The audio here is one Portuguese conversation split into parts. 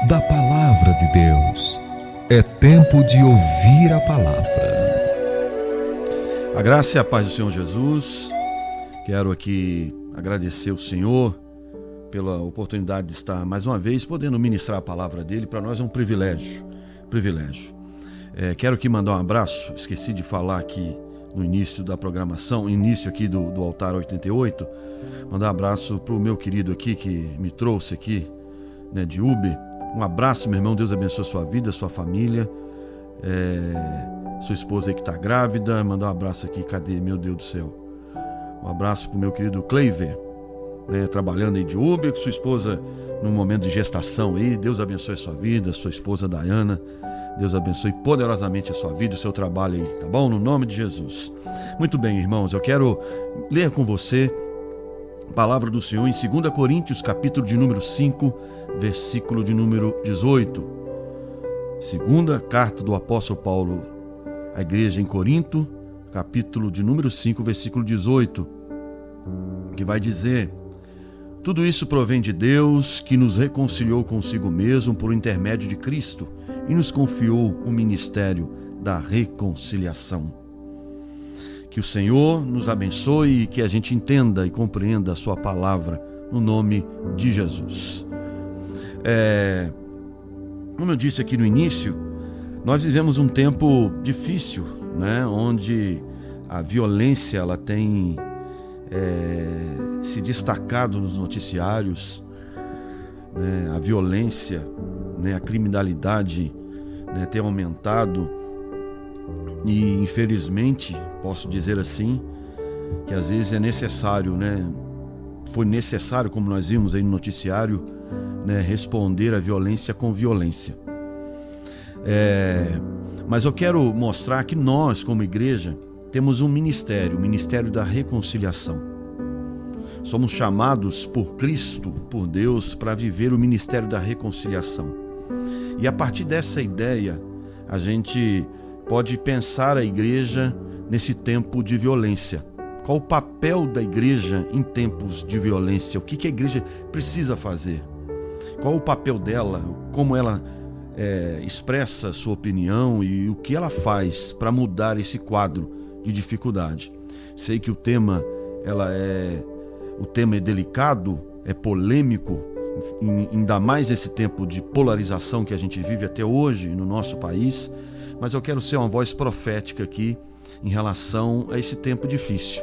da Palavra de Deus. É tempo de ouvir a palavra. A graça e a paz do Senhor Jesus. Quero aqui agradecer o Senhor pela oportunidade de estar mais uma vez podendo ministrar a palavra dele. Para nós é um privilégio. Quero aqui mandar um abraço. Esqueci de falar aqui no início da programação, início aqui do Altar 88. Mandar um abraço para o meu querido aqui que me trouxe aqui, né, de Uber. Um abraço, meu irmão. Deus abençoe a sua vida, a sua família. Sua esposa aí que está grávida. Mandar um abraço aqui. Cadê? Meu Deus do céu. Um abraço para o meu querido Cleiver, né, trabalhando aí de Uber, com sua esposa num momento de gestação aí. Deus abençoe a sua vida, a sua esposa Dayana. Deus abençoe poderosamente a sua vida, o seu trabalho aí, tá bom? No nome de Jesus. Muito bem, irmãos, eu quero ler com você a palavra do Senhor em 2 Coríntios, capítulo de número 5, versículo de número 18. Segunda carta do apóstolo Paulo à igreja em Corinto, capítulo de número 5, versículo 18, que vai dizer: tudo isso provém de Deus, que nos reconciliou consigo mesmo por intermédio de Cristo e nos confiou o ministério da reconciliação. Que o Senhor nos abençoe e que a gente entenda e compreenda a sua palavra no nome de Jesus. Como eu disse aqui no início, nós vivemos um tempo difícil, né, onde a violência ela tem se destacado nos noticiários, né, a violência, né, a criminalidade, né, tem aumentado e infelizmente posso dizer assim que às vezes é necessário, né, foi necessário, como nós vimos aí no noticiário, né, responder à violência com violência. Mas eu quero mostrar que nós como igreja temos um ministério, o ministério da reconciliação. Somos chamados por Cristo, por Deus, para viver o ministério da reconciliação. E a partir dessa ideia, a gente pode pensar a igreja nesse tempo de violência. Qual o papel da igreja em tempos de violência? O que a igreja precisa fazer? Qual o papel dela? Como ela expressa sua opinião e o que ela faz para mudar esse quadro de dificuldade? Sei que o tema é delicado, é polêmico, ainda mais esse tempo de polarização que a gente vive até hoje no nosso país, mas eu quero ser uma voz profética aqui em relação a esse tempo difícil.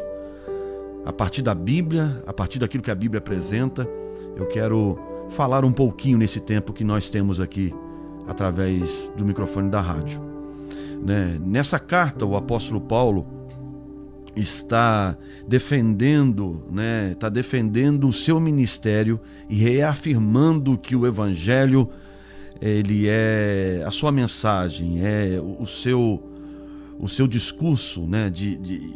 A partir da Bíblia, a partir daquilo que a Bíblia apresenta, eu quero falar um pouquinho nesse tempo que nós temos aqui através do microfone da rádio, né? Nessa carta, o apóstolo Paulo está defendendo o seu ministério e reafirmando que o evangelho, ele é a sua mensagem, é o seu discurso, né?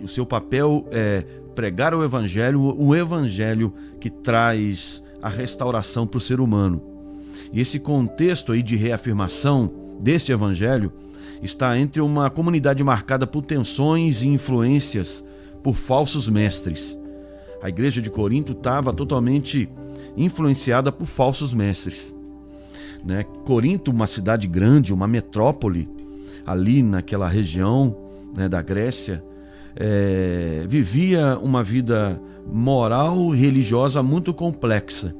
O seu papel é pregar o evangelho que traz a restauração para o ser humano. E esse contexto aí de reafirmação deste evangelho está entre uma comunidade marcada por tensões e influências por falsos mestres. A igreja de Corinto estava totalmente influenciada por falsos mestres, né? Corinto, uma cidade grande, uma metrópole, ali naquela região, né, da Grécia, vivia uma vida moral e religiosa muito complexa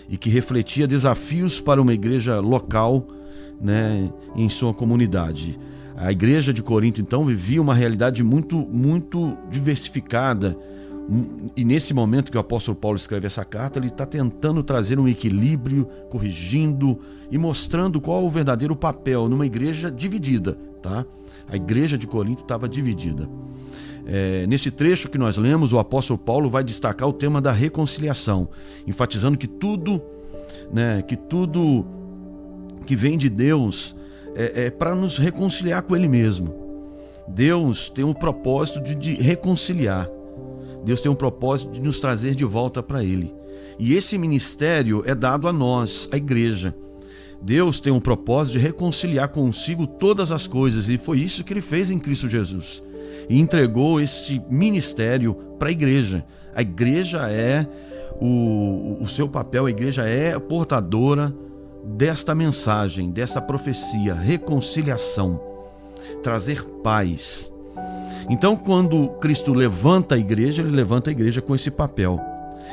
e que refletia desafios para uma igreja local, né, em sua comunidade. A igreja de Corinto, então, vivia uma realidade muito diversificada. E nesse momento que o apóstolo Paulo escreve essa carta, ele está tentando trazer um equilíbrio, corrigindo e mostrando qual é o verdadeiro papel numa igreja dividida, tá? A igreja de Corinto estava dividida. Nesse trecho que nós lemos, o apóstolo Paulo vai destacar o tema da reconciliação, enfatizando que tudo que vem de Deus é para nos reconciliar com Ele mesmo. Deus tem um propósito de reconciliar. Deus tem um propósito de nos trazer de volta para Ele. E esse ministério é dado a nós, a igreja. Deus tem um propósito de reconciliar consigo todas as coisas, e foi isso que Ele fez em Cristo Jesus. E entregou este ministério para a igreja. A igreja é o seu papel, a igreja é portadora desta mensagem, dessa profecia, reconciliação, trazer paz. Então, quando Cristo levanta a igreja, ele levanta a igreja com esse papel.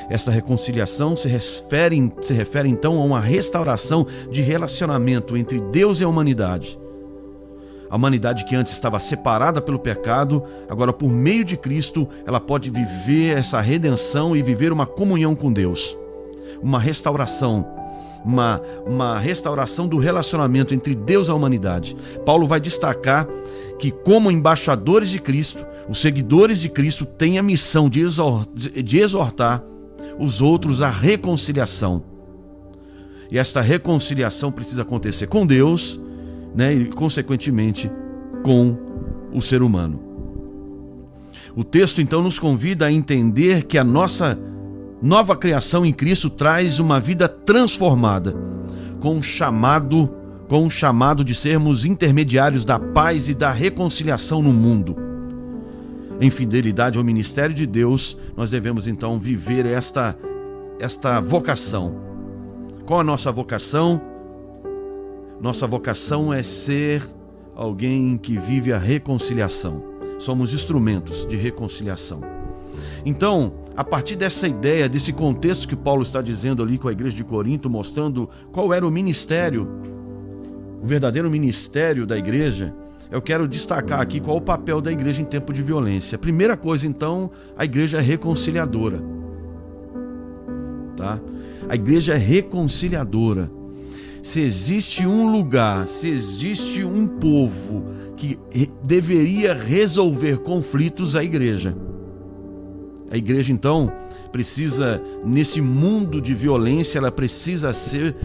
Essa reconciliação se refere então a uma restauração de relacionamento entre Deus e a humanidade. A humanidade que antes estava separada pelo pecado, agora por meio de Cristo, ela pode viver essa redenção e viver uma comunhão com Deus. Uma restauração, uma restauração do relacionamento entre Deus e a humanidade. Paulo vai destacar que, como embaixadores de Cristo, os seguidores de Cristo têm a missão de exortar os outros à reconciliação. E esta reconciliação precisa acontecer com Deus, e consequentemente com o ser humano. O texto então nos convida a entender que a nossa nova criação em Cristo traz uma vida transformada, com um chamado de sermos intermediários da paz e da reconciliação no mundo. Em fidelidade ao ministério de Deus, nós devemos então viver esta vocação. Qual a nossa vocação? Nossa vocação é ser alguém que vive a reconciliação. Somos instrumentos de reconciliação. Então, a partir dessa ideia, desse contexto que Paulo está dizendo ali com a igreja de Corinto, mostrando qual era o ministério, o verdadeiro ministério da igreja, eu quero destacar aqui qual é o papel da igreja em tempo de violência. A primeira coisa, então, a igreja é reconciliadora. Tá? A igreja é reconciliadora. Se existe um lugar, se existe um povo que deveria resolver conflitos, a igreja. A igreja, então, precisa, nesse mundo de violência, ela precisa ser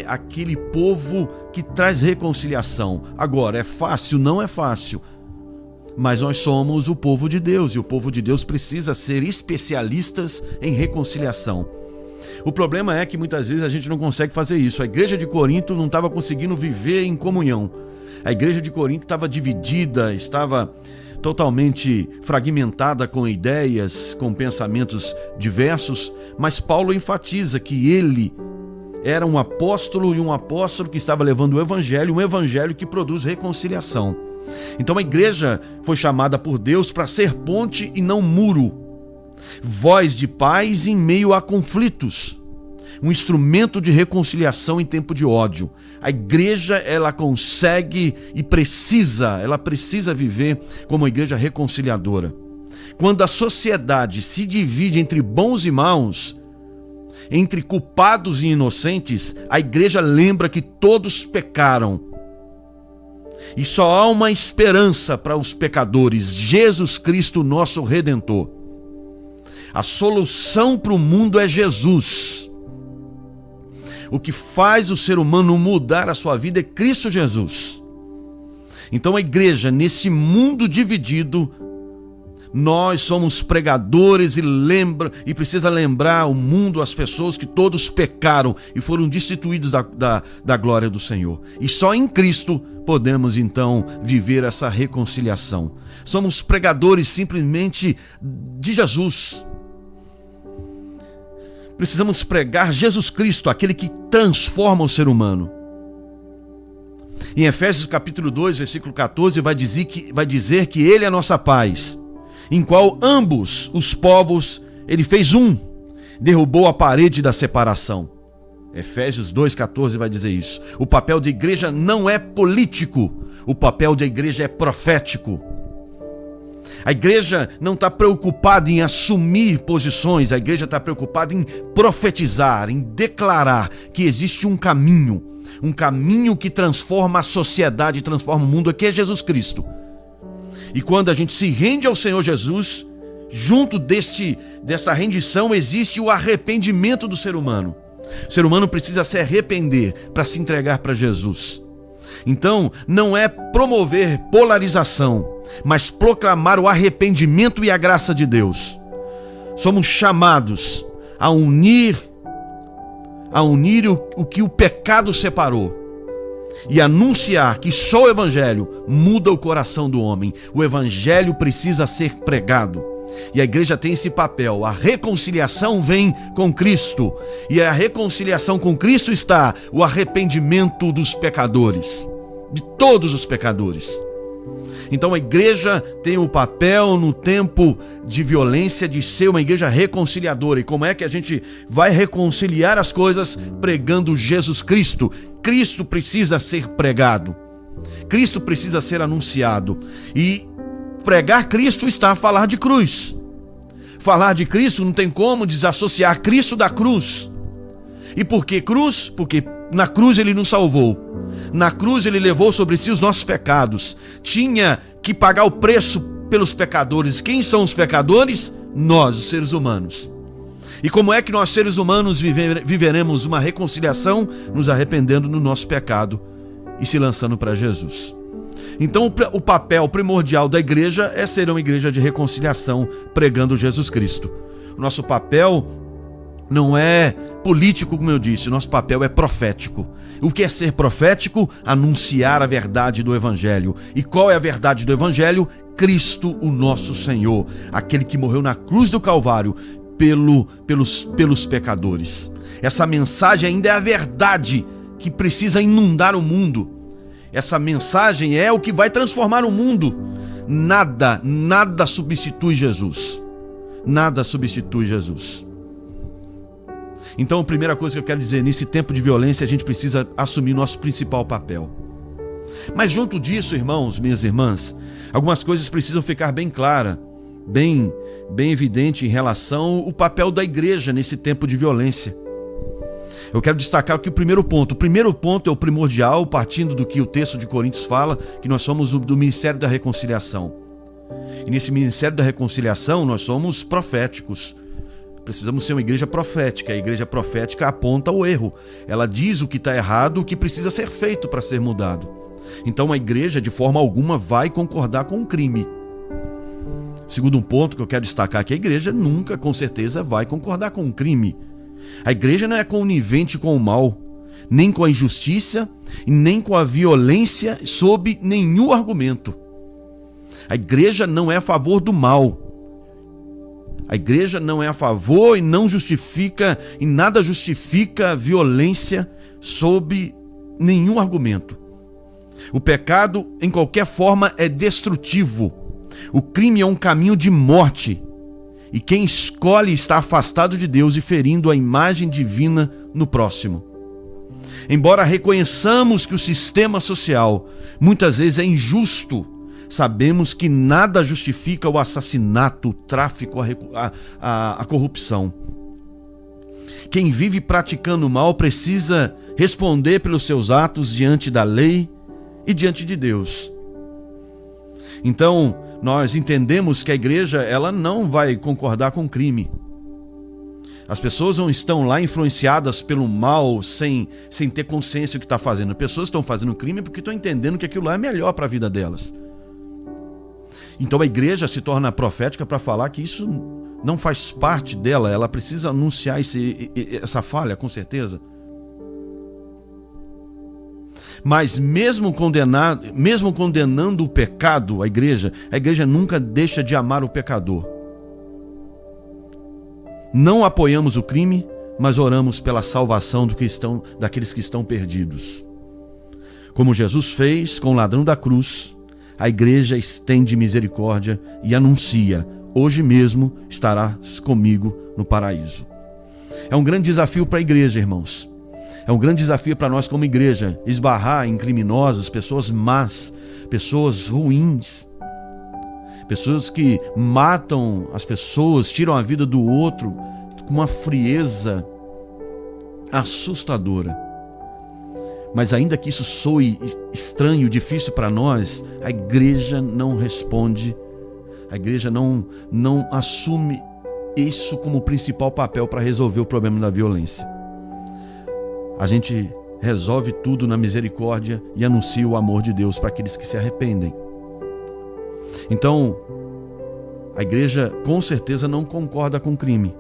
aquele povo que traz reconciliação. Agora, é fácil? Não é fácil. Mas nós somos o povo de Deus, e o povo de Deus precisa ser especialistas em reconciliação. O problema é que muitas vezes a gente não consegue fazer isso. A igreja de Corinto não estava conseguindo viver em comunhão. A igreja de Corinto estava dividida, estava totalmente fragmentada com ideias, com pensamentos diversos, mas Paulo enfatiza que ele era um apóstolo, e um apóstolo que estava levando o evangelho, um evangelho que produz reconciliação. Então a igreja foi chamada por Deus para ser ponte e não muro, voz de paz em meio a conflitos, um instrumento de reconciliação em tempo de ódio. A igreja, ela consegue e precisa viver como uma igreja reconciliadora. Quando a sociedade se divide entre bons e maus, entre culpados e inocentes, a igreja lembra que todos pecaram. E só há uma esperança para os pecadores: Jesus Cristo, nosso Redentor. A solução para o mundo é Jesus. O que faz o ser humano mudar a sua vida é Cristo Jesus. Então a igreja, nesse mundo dividido, nós somos pregadores e precisa lembrar o mundo, as pessoas, que todos pecaram e foram destituídos da glória do Senhor. E só em Cristo podemos então viver essa reconciliação. Somos pregadores simplesmente de Jesus. Precisamos pregar Jesus Cristo, aquele que transforma o ser humano. Em Efésios capítulo 2, versículo 14, vai dizer que Ele é a nossa paz, em qual ambos os povos Ele fez um, derrubou a parede da separação. Efésios 2,14 vai dizer isso. O papel da igreja não é político, o papel da igreja é profético. A igreja não está preocupada em assumir posições, a igreja está preocupada em profetizar, em declarar que existe um caminho que transforma a sociedade, transforma o mundo, que é Jesus Cristo. E quando a gente se rende ao Senhor Jesus, junto dessa rendição existe o arrependimento do ser humano. O ser humano precisa se arrepender para se entregar para Jesus. Então, não é promover polarização, mas proclamar o arrependimento e a graça de Deus. Somos chamados a unir o que o pecado separou e anunciar que só o evangelho muda o coração do homem. O evangelho precisa ser pregado. E a igreja tem esse papel. A reconciliação vem com Cristo. E a reconciliação com Cristo está o arrependimento dos pecadores, de todos os pecadores. Então a igreja tem o papel no tempo de violência de ser uma igreja reconciliadora. E como é que a gente vai reconciliar as coisas? Pregando Jesus Cristo. Cristo precisa ser pregado. Cristo precisa ser anunciado. E pregar Cristo está a falar de cruz. Falar de Cristo não tem como desassociar Cristo da cruz. E por que cruz? Porque na cruz ele nos salvou. Na cruz ele levou sobre si os nossos pecados. Tinha que pagar o preço pelos pecadores. Quem são os pecadores? Nós, os seres humanos. E como é que nós, seres humanos, viveremos uma reconciliação? Nos arrependendo do nosso pecado e se lançando para Jesus. Então o papel primordial da igreja é ser uma igreja de reconciliação, pregando Jesus Cristo. O nosso papel não é político, como eu disse, o nosso papel é profético. O que é ser profético? Anunciar a verdade do Evangelho. E qual é a verdade do Evangelho? Cristo, o nosso Senhor, aquele que morreu na cruz do Calvário pelos pecadores. Essa mensagem ainda é a verdade que precisa inundar o mundo. Essa mensagem é o que vai transformar o mundo. Nada substitui Jesus. Nada substitui Jesus. Então, a primeira coisa que eu quero dizer, nesse tempo de violência, a gente precisa assumir nosso principal papel. Mas junto disso, irmãos, minhas irmãs, algumas coisas precisam ficar bem claras, bem evidente em relação ao papel da igreja nesse tempo de violência. Eu quero destacar aqui o primeiro ponto. O primeiro ponto é o primordial, partindo do que o texto de Coríntios fala, que nós somos do Ministério da Reconciliação. E nesse Ministério da Reconciliação, nós somos proféticos. Precisamos ser uma igreja profética. A igreja profética aponta o erro. Ela diz o que está errado, o que precisa ser feito para ser mudado. Então a igreja, de forma alguma, vai concordar com o crime. Segundo um ponto que eu quero destacar aqui, a igreja nunca, com certeza, vai concordar com o crime. A igreja não é conivente com o mal, nem com a injustiça, e nem com a violência sob nenhum argumento. A igreja não é a favor do mal. A igreja não é a favor e não justifica, e nada justifica a violência sob nenhum argumento. O pecado, em qualquer forma, é destrutivo. O crime é um caminho de morte. E quem escolhe está afastado de Deus e ferindo a imagem divina no próximo. Embora reconheçamos que o sistema social muitas vezes é injusto, sabemos que nada justifica o assassinato, o tráfico, a corrupção. Quem vive praticando o mal precisa responder pelos seus atos diante da lei e diante de Deus. Então, nós entendemos que a igreja ela não vai concordar com o crime. As pessoas não estão lá influenciadas pelo mal sem ter consciência do que está fazendo. Pessoas estão fazendo crime porque estão entendendo que aquilo lá é melhor para a vida delas. Então a igreja se torna profética para falar que isso não faz parte dela. Ela precisa anunciar essa falha, com certeza. Mas mesmo condenando o pecado, a igreja nunca deixa de amar o pecador. Não apoiamos o crime, mas oramos pela salvação daqueles que estão perdidos. Como Jesus fez com o ladrão da cruz, a igreja estende misericórdia e anuncia: hoje mesmo estarás comigo no paraíso. É um grande desafio para a igreja, irmãos. É um grande desafio para nós como igreja, esbarrar em criminosos, pessoas más, pessoas ruins, pessoas que matam as pessoas, tiram a vida do outro com uma frieza assustadora. Mas ainda que isso soe estranho, difícil para nós, a igreja não responde, a igreja não assume isso como principal papel para resolver o problema da violência. A gente resolve tudo na misericórdia e anuncia o amor de Deus para aqueles que se arrependem. Então, a igreja com certeza não concorda com o crime.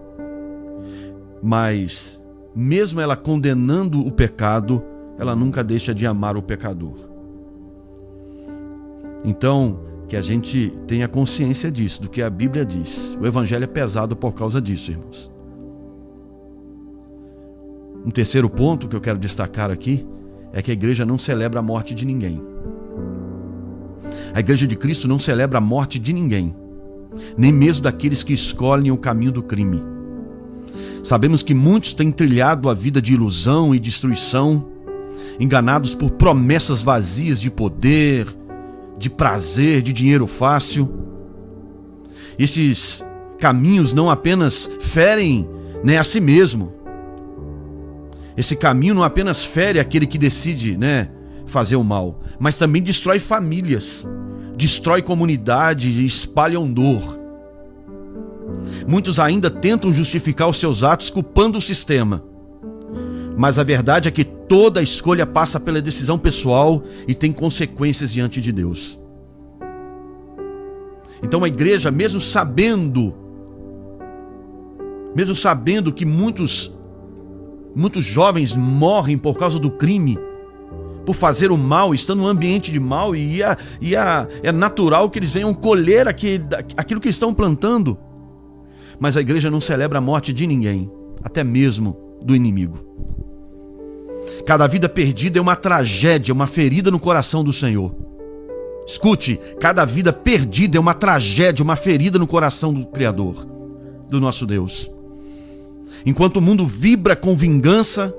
Mas, mesmo ela condenando o pecado, ela nunca deixa de amar o pecador. Então, que a gente tenha consciência disso, do que a Bíblia diz. O Evangelho é pesado por causa disso, irmãos. Um terceiro ponto que eu quero destacar aqui é que a igreja não celebra a morte de ninguém. A igreja de Cristo não celebra a morte de ninguém, nem mesmo daqueles que escolhem o caminho do crime. Sabemos que muitos têm trilhado a vida de ilusão e destruição, enganados por promessas vazias de poder, de prazer, de dinheiro fácil. Esses caminhos não apenas ferem, a si mesmo. Esse caminho não apenas fere aquele que decide, fazer o mal, mas também destrói famílias, destrói comunidade e espalham dor. Muitos ainda tentam justificar os seus atos culpando o sistema. Mas a verdade é que toda escolha passa pela decisão pessoal e tem consequências diante de Deus. Então a igreja, mesmo sabendo que muitos jovens morrem por causa do crime, por fazer o mal, estando num ambiente de mal, é natural que eles venham colher aquilo que estão plantando. Mas a igreja não celebra a morte de ninguém, até mesmo do inimigo. Cada vida perdida é uma tragédia, uma ferida no coração do Senhor. Escute, cada vida perdida é uma tragédia, uma ferida no coração do Criador, do nosso Deus. Enquanto o mundo vibra com vingança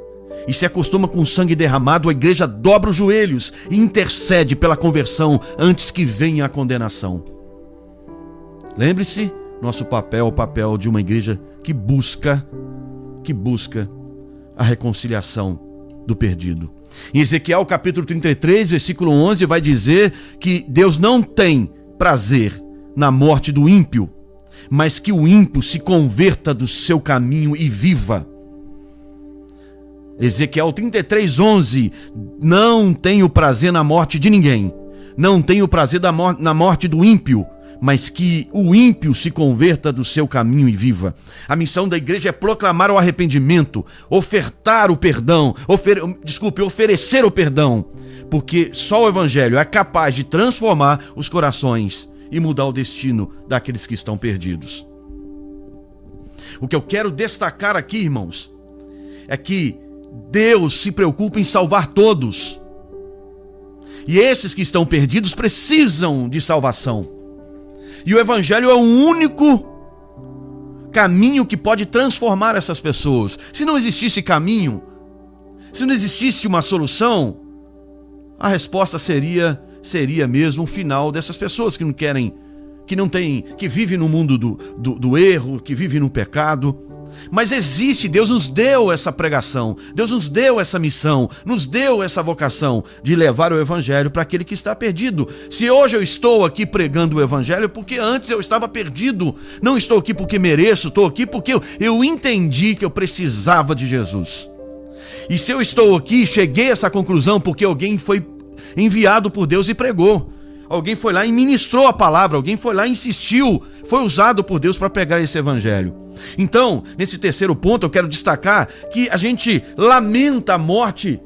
e se acostuma com sangue derramado, a igreja dobra os joelhos e intercede pela conversão antes que venha a condenação. Lembre-se, nosso papel é o papel de uma igreja que busca a reconciliação do perdido. Em Ezequiel capítulo 33, versículo 11, vai dizer que Deus não tem prazer na morte do ímpio, mas que o ímpio se converta do seu caminho e viva. Ezequiel 33, 11, não tenho prazer na morte de ninguém, não tenho prazer na morte do ímpio, mas que o ímpio se converta do seu caminho e viva. A missão da igreja é proclamar o arrependimento, ofertar o perdão, oferecer o perdão, porque só o Evangelho é capaz de transformar os corações e mudar o destino daqueles que estão perdidos. O que eu quero destacar aqui, irmãos, é que Deus se preocupa em salvar todos. E esses que estão perdidos precisam de salvação. E o Evangelho é o único caminho que pode transformar essas pessoas. Se não existisse caminho, se não existisse uma solução, a resposta seria mesmo o final dessas pessoas que não querem, que vivem no mundo do erro, que vivem no pecado. Mas existe, Deus nos deu essa pregação, Deus nos deu essa missão, nos deu essa vocação de levar o Evangelho para aquele que está perdido. Se hoje eu estou aqui pregando o Evangelho, é porque antes eu estava perdido. Não estou aqui porque mereço, estou aqui porque eu entendi que eu precisava de Jesus. E se eu estou aqui, cheguei a essa conclusão porque alguém foi enviado por Deus e pregou. Alguém foi lá e ministrou a palavra, alguém foi lá e insistiu, foi usado por Deus para pregar esse Evangelho. Então, nesse terceiro ponto, eu quero destacar que a gente lamenta a morte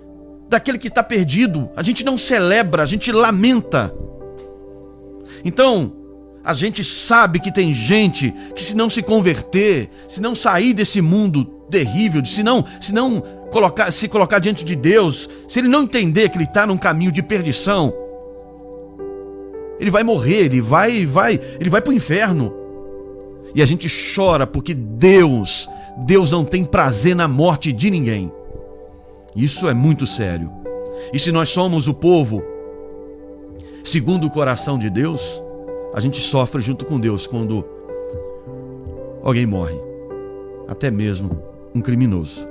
daquele que está perdido. A gente não celebra, a gente lamenta. Então, a gente sabe que tem gente que, se não se converter, se não sair desse mundo terrível, se não se colocar diante de Deus, se ele não entender que ele está num caminho de perdição, ele vai morrer, ele vai para o inferno. E a gente chora porque Deus não tem prazer na morte de ninguém. Isso é muito sério. E se nós somos o povo segundo o coração de Deus, a gente sofre junto com Deus quando alguém morre, até mesmo um criminoso.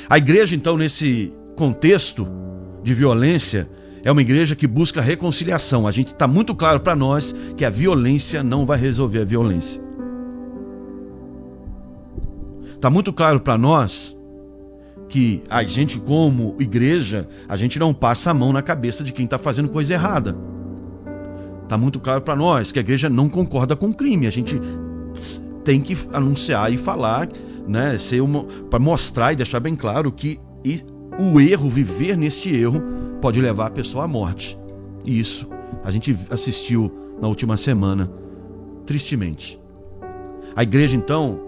A igreja, então, nesse contexto de violência, é uma igreja que busca reconciliação. A gente está muito claro para nós que a violência não vai resolver a violência. Está muito claro para nós que a gente, como igreja, a gente não passa a mão na cabeça de quem está fazendo coisa errada. Está muito claro para nós que a igreja não concorda com o crime. A gente tem que anunciar e falar, para mostrar e deixar bem claro que o erro, viver neste erro, pode levar a pessoa à morte. E isso a gente assistiu na última semana, tristemente. A igreja, então,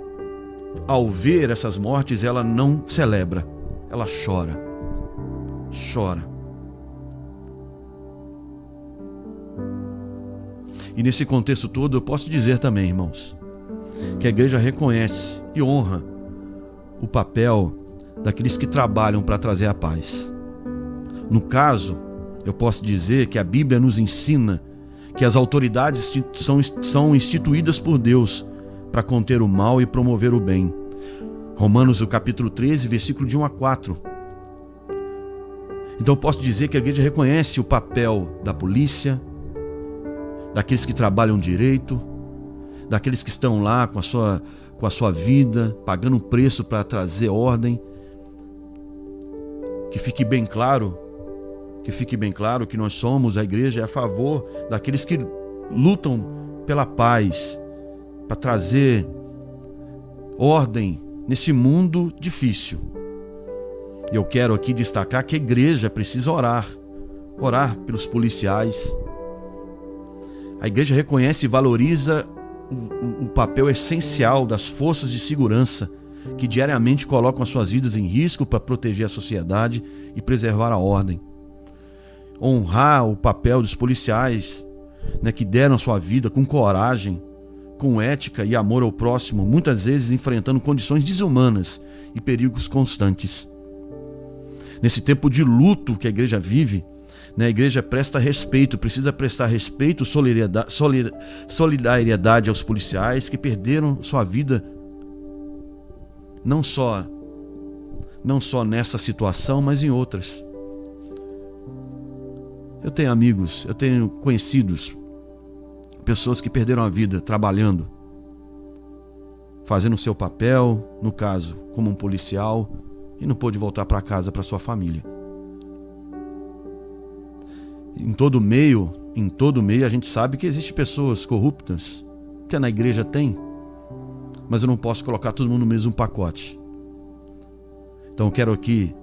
ao ver essas mortes, ela não celebra, ela chora. Chora. E nesse contexto todo, eu posso dizer também, irmãos, que a igreja reconhece e honra o papel daqueles que trabalham para trazer a paz. No caso, eu posso dizer que a Bíblia nos ensina que as autoridades são instituídas por Deus para conter o mal e promover o bem. Romanos, o capítulo 13, versículo de 1 a 4. Então eu posso dizer que a igreja reconhece o papel da polícia, daqueles que trabalham direito, daqueles que estão lá com a sua vida, pagando um preço para trazer ordem. Que fique bem claro que nós somos, a igreja é a favor daqueles que lutam pela paz, para trazer ordem nesse mundo difícil. E eu quero aqui destacar que a igreja precisa orar pelos policiais. A igreja reconhece e valoriza o papel essencial das forças de segurança que diariamente colocam as suas vidas em risco para proteger a sociedade e preservar a ordem. Honrar o papel dos policiais, que deram a sua vida com coragem, com ética e amor ao próximo, muitas vezes enfrentando condições desumanas e perigos constantes. Nesse tempo de luto que a igreja vive, a igreja precisa prestar respeito, solidariedade aos policiais que perderam sua vida não só nessa situação, mas em outras. Eu tenho amigos, eu tenho conhecidos, pessoas que perderam a vida trabalhando, fazendo o seu papel, no caso, como um policial, e não pôde voltar para casa, para sua família. Em todo meio a gente sabe que existem pessoas corruptas, que na igreja tem, mas eu não posso colocar todo mundo no mesmo pacote. Então eu quero aqui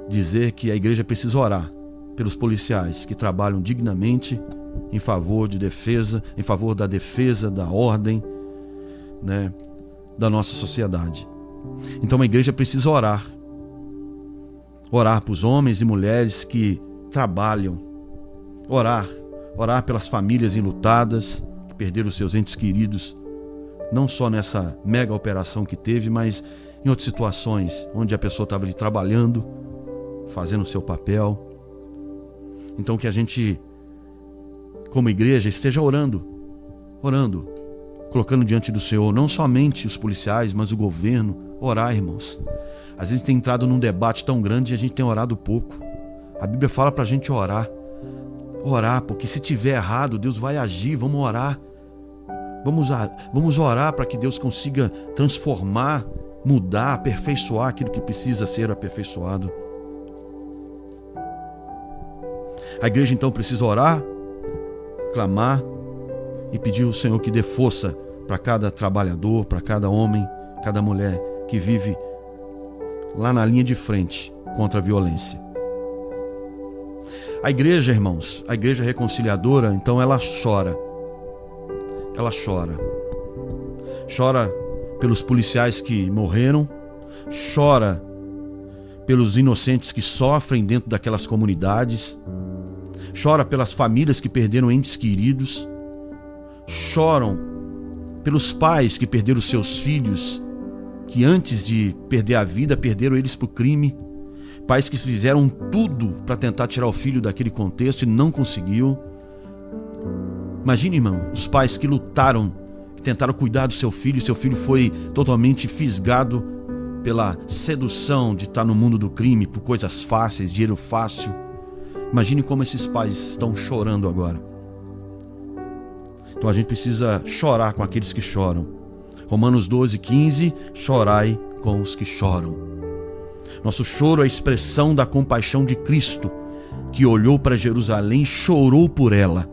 dizer que a igreja precisa orar pelos policiais que trabalham dignamente em favor da defesa da ordem, da nossa sociedade. Então a igreja precisa orar para os homens e mulheres que trabalham, orar pelas famílias enlutadas que perderam seus entes queridos, não só nessa mega operação que teve, mas em outras situações onde a pessoa estava ali trabalhando, fazendo o seu papel. Então que a gente, como igreja, esteja orando, colocando diante do Senhor não somente os policiais, mas o governo. Orar, irmãos. Às vezes tem entrado num debate tão grande e a gente tem orado pouco. A Bíblia fala pra gente orar, porque se tiver errado, Deus vai agir. Vamos orar. Vamos orar para que Deus consiga transformar, mudar, aperfeiçoar aquilo que precisa ser aperfeiçoado. A igreja então precisa orar, clamar e pedir ao Senhor que dê força para cada trabalhador, para cada homem, cada mulher que vive lá na linha de frente contra a violência. A igreja, irmãos, a igreja reconciliadora, então ela chora. Ela chora pelos policiais que morreram, chora pelos inocentes que sofrem dentro daquelas comunidades, chora pelas famílias que perderam entes queridos, choram pelos pais que perderam seus filhos, que antes de perder a vida, perderam eles para o crime, pais que fizeram tudo para tentar tirar o filho daquele contexto e não conseguiu. Imagine, irmão, os pais que lutaram, que tentaram cuidar do seu filho foi totalmente fisgado pela sedução de estar no mundo do crime, por coisas fáceis, dinheiro fácil. Imagine como esses pais estão chorando agora. Então a gente precisa chorar com aqueles que choram. Romanos 12:15, chorai com os que choram. Nosso choro é a expressão da compaixão de Cristo, que olhou para Jerusalém e chorou por ela.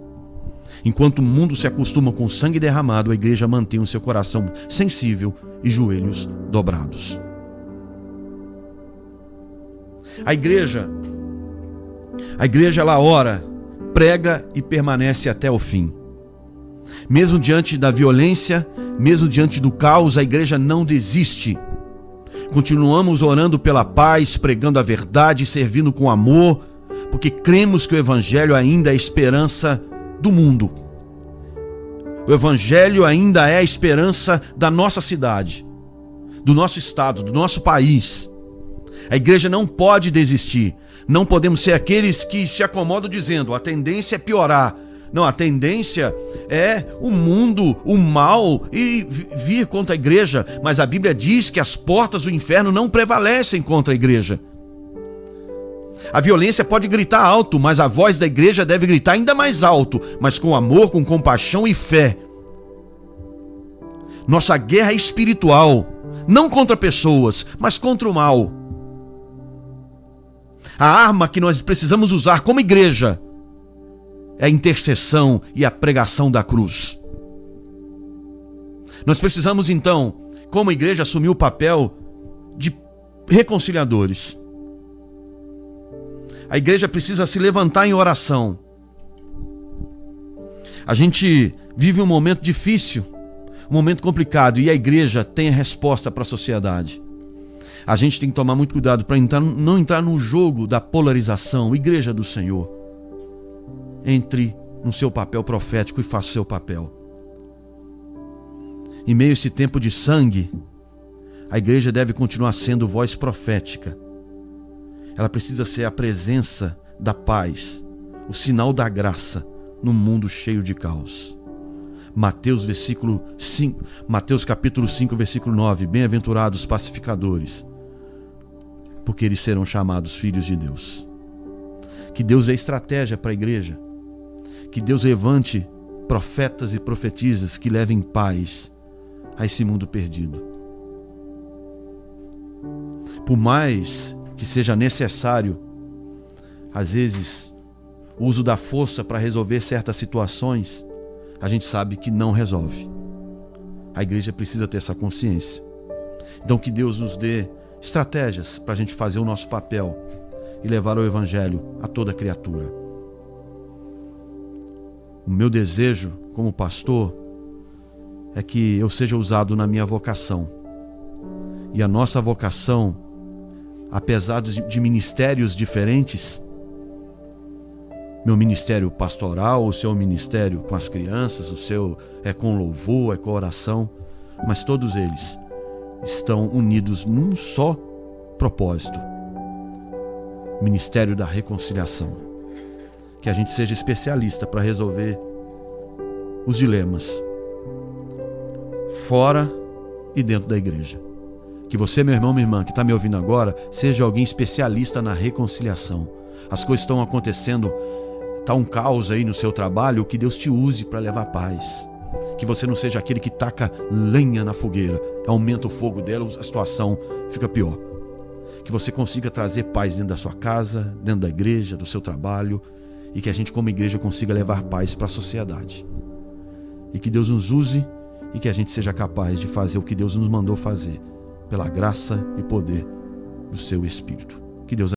Enquanto o mundo se acostuma com sangue derramado, a igreja mantém o seu coração sensível e joelhos dobrados. A igreja ela ora prega e permanece até o fim. Mesmo diante da violência, mesmo diante do caos, a igreja não desiste. Continuamos orando pela paz, pregando a verdade, servindo com amor, porque cremos que o Evangelho ainda é a esperança do mundo. O Evangelho ainda é a esperança da nossa cidade, do nosso estado, do nosso país. A igreja não pode desistir. Não podemos ser aqueles que se acomodam dizendo: a tendência é piorar. Não, a tendência é o mundo, o mal e vir contra a igreja. Mas a Bíblia diz que as portas do inferno não prevalecem contra a igreja. A violência pode gritar alto, mas a voz da igreja deve gritar ainda mais alto, mas com amor, com compaixão e fé. Nossa guerra é espiritual, não contra pessoas, mas contra o mal. A arma que nós precisamos usar como igreja é a intercessão e a pregação da cruz. Nós precisamos então, como igreja, assumir o papel de reconciliadores. A igreja precisa se levantar em oração. A gente vive um momento difícil, um momento complicado, e a igreja tem a resposta para a sociedade. A gente tem que tomar muito cuidado para não entrar no jogo da polarização. Igreja do Senhor, entre no seu papel profético e faça o seu papel. Em meio a esse tempo de sangue, a igreja deve continuar sendo voz profética. Ela precisa ser a presença da paz, o sinal da graça num mundo cheio de caos. Mateus capítulo 5, versículo 9. Bem-aventurados pacificadores, porque eles serão chamados filhos de Deus. Que Deus dê estratégia para a igreja. Que Deus levante profetas e profetisas que levem paz a esse mundo perdido. Por mais que seja necessário, às vezes, o uso da força para resolver certas situações, a gente sabe que não resolve. A igreja precisa ter essa consciência. Então que Deus nos dê estratégias para a gente fazer o nosso papel e levar o Evangelho a toda criatura. O meu desejo como pastor é que eu seja usado na minha vocação. E a nossa vocação, apesar de ministérios diferentes, meu ministério pastoral, o seu ministério com as crianças, o seu é com louvor, é com oração, mas todos eles estão unidos num só propósito: ministério da reconciliação. Que a gente seja especialista para resolver os dilemas fora e dentro da igreja. Que você, meu irmão, minha irmã, que está me ouvindo agora, seja alguém especialista na reconciliação. As coisas estão acontecendo, está um caos aí no seu trabalho, que Deus te use para levar paz. Que você não seja aquele que taca lenha na fogueira, aumenta o fogo dela, a situação fica pior. Que você consiga trazer paz dentro da sua casa, dentro da igreja, do seu trabalho, e que a gente como igreja consiga levar paz para a sociedade. E que Deus nos use e que a gente seja capaz de fazer o que Deus nos mandou fazer, pela graça e poder do seu Espírito. Que Deus